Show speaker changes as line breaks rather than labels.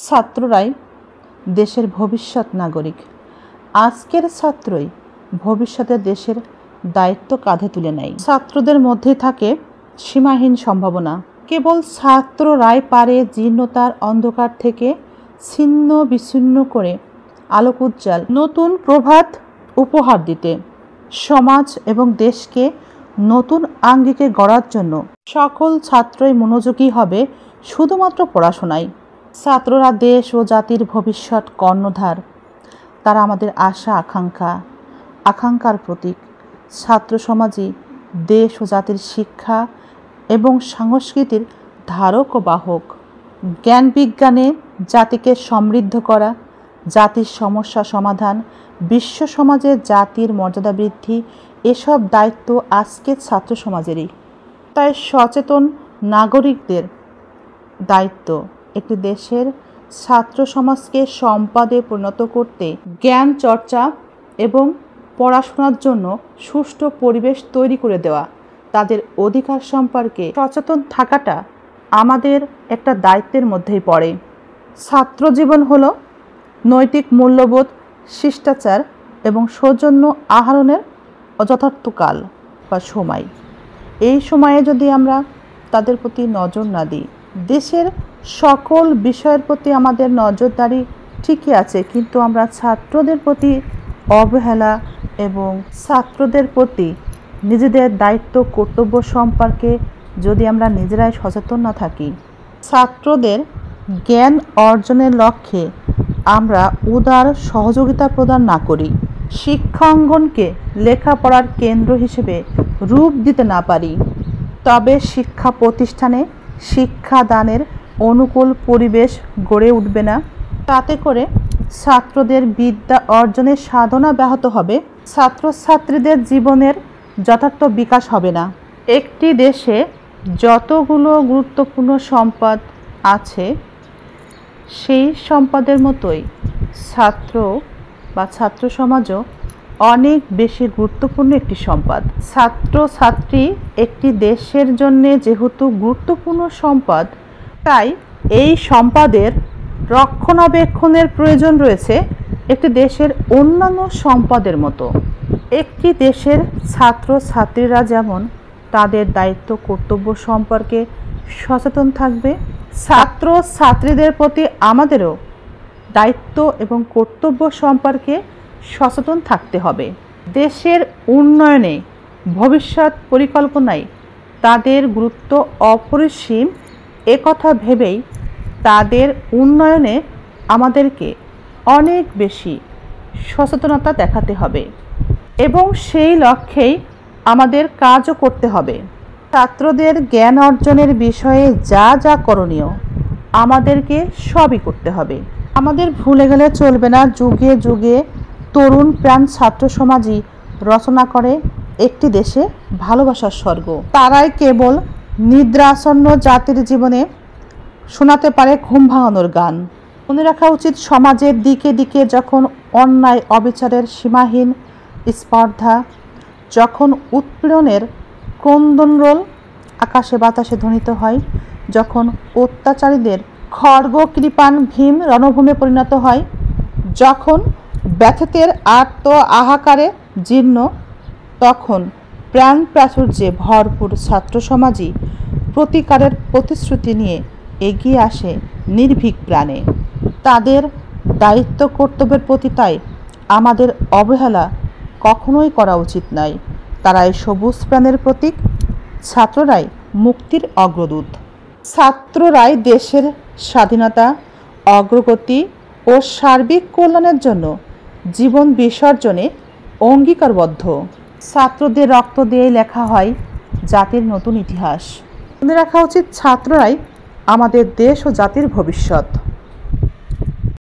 ছাত্ররাই দেশের ভবিষ্যৎ নাগরিক। আজকের ছাত্রই ভবিষ্যতে দেশের দায়িত্ব কাঁধে তুলে নেয়। ছাত্রদের মধ্যে থাকে সীমাহীন সম্ভাবনা। কেবল ছাত্ররাই পারে জীর্ণতার অন্ধকার থেকে ছিন্ন বিচ্ছিন্ন করে আলোক উজ্জ্বল নতুন প্রভাত উপহার দিতে, সমাজ এবং দেশকে নতুন আঙ্গিকে গড়ার জন্য সকল ছাত্রই মনোযোগী হবে শুধুমাত্র পড়াশোনায়। ছাত্ররা দেশ ও জাতির ভবিষ্যৎ কর্ণধার। তারা আমাদের আশা আকাঙ্ক্ষার প্রতীক। ছাত্র সমাজই দেশ ও জাতির শিক্ষা এবং সংস্কৃতির ধারক ও বাহক। জ্ঞান বিজ্ঞানে জাতিকে সমৃদ্ধ করা, জাতির সমস্যা সমাধান, বিশ্ব সমাজে জাতির মর্যাদা বৃদ্ধি, এসব দায়িত্ব আজকের ছাত্র সমাজেরই। তাই সচেতন নাগরিকদের দায়িত্ব একটি দেশের ছাত্র সমাজকে সম্পদে পরিণত করতে জ্ঞান চর্চা এবং পড়াশোনার জন্য সুষ্ঠু পরিবেশ তৈরি করে দেওয়া। তাদের অধিকার সম্পর্কে সচেতন থাকাটা আমাদের একটা দায়িত্বের মধ্যেই পড়ে। ছাত্র জীবন হলো নৈতিক মূল্যবোধ, শিষ্টাচার এবং সৌজন্য আহরণের যথার্থ কাল বা সময়। এই সময়ে যদি আমরা তাদের প্রতি নজর না দিই, দেশের সকল বিষয়ের প্রতি আমাদের নজরদারি ঠিকই আছে, কিন্তু আমরা ছাত্রদের প্রতি অবহেলা এবং ছাত্রদের প্রতি নিজেদের দায়িত্ব কর্তব্য সম্পর্কে যদি আমরা নিজেরাই সচেতন না থাকি, ছাত্রদের জ্ঞান অর্জনের লক্ষ্যে আমরা উদার সহযোগিতা প্রদান না করি, শিক্ষাঙ্গনকে লেখাপড়ার কেন্দ্র হিসেবে রূপ দিতে না পারি, তবে শিক্ষা প্রতিষ্ঠানে শিক্ষাদানের অনুকূল পরিবেশ গড়ে উঠবে না। তাতে করে ছাত্রদের বিদ্যা অর্জনের সাধনা ব্যাহত হবে, ছাত্রছাত্রীদের জীবনের যথার্থ বিকাশ হবে না। একটি দেশে যতগুলো গুরুত্বপূর্ণ সম্পদ আছে, সেই সম্পদের মতোই ছাত্র বা ছাত্র সমাজও অনেক বেশি গুরুত্বপূর্ণ একটি সম্পদ। ছাত্রছাত্রী একটি দেশের জন্যে যেহেতু গুরুত্বপূর্ণ সম্পদ, তাই এই সম্পদের রক্ষণাবেক্ষণের প্রয়োজন রয়েছে একটি দেশের অন্যান্য সম্পদের মতো। একটি দেশের ছাত্রছাত্রীরা যেমন তাদের দায়িত্ব কর্তব্য সম্পর্কে সচেতন থাকবে, ছাত্রছাত্রীদের প্রতি আমাদেরও দায়িত্ব এবং কর্তব্য সম্পর্কে সচেতন থাকতে হবে। দেশের উন্নয়নে ভবিষ্যৎ পরিকল্পনায় তাদের গুরুত্ব অপরিসীম, একথা ভেবেই তাদের উন্নয়নে আমাদেরকে অনেক বেশি সচেতনতা দেখাতে হবে এবং সেই লক্ষ্যেই আমাদের কাজও করতে হবে। ছাত্রদের জ্ঞান অর্জনের বিষয়ে যা যা করণীয় আমাদেরকে সবই করতে হবে। আমাদের ভুলে গেলে চলবে না, যুগে যুগে তরুণ প্রাণ ছাত্র সমাজই রচনা করে একটি দেশে ভালোবাসার স্বর্গ। তারাই কেবল নিদ্রাসন্ন জাতির জীবনে শোনাতে পারে ঘুম ভাঙানোর গান। মনে রাখা উচিত, সমাজের দিকে দিকে যখন অন্যায় অবিচারের সীমাহীন স্পর্ধা, যখন উৎপীড়নের ক্রন্দনরোল আকাশে বাতাসে ধ্বনিত হয়, যখন অত্যাচারীদের খড়গ কৃপাণ ভীম রণভূমে পরিণত হয়, যখন ব্যথিতের আর্ত আহাকারে জীর্ণ, তখন প্রাণ প্রাচুর্যে ভরপুর ছাত্র সমাজই প্রতিকারের প্রতিশ্রুতি নিয়ে এগিয়ে আসে নির্ভীক প্রাণে। তাদের দায়িত্ব কর্তব্যের প্রতি তাই আমাদের অবহেলা কখনোই করা উচিত নয়। তারাই সবুজ প্রাণের প্রতীক, ছাত্ররাই মুক্তির অগ্রদূত। ছাত্ররাই দেশের স্বাধীনতা, অগ্রগতি ও সার্বিক কল্যাণের জন্য জীবন বিসর্জনে অঙ্গীকারবদ্ধ। ছাত্রদের রক্ত দিয়েই লেখা হয় জাতির নতুন ইতিহাস। মনে রাখা উচিত, ছাত্ররাই আমাদের দেশ ও জাতির ভবিষ্যৎ।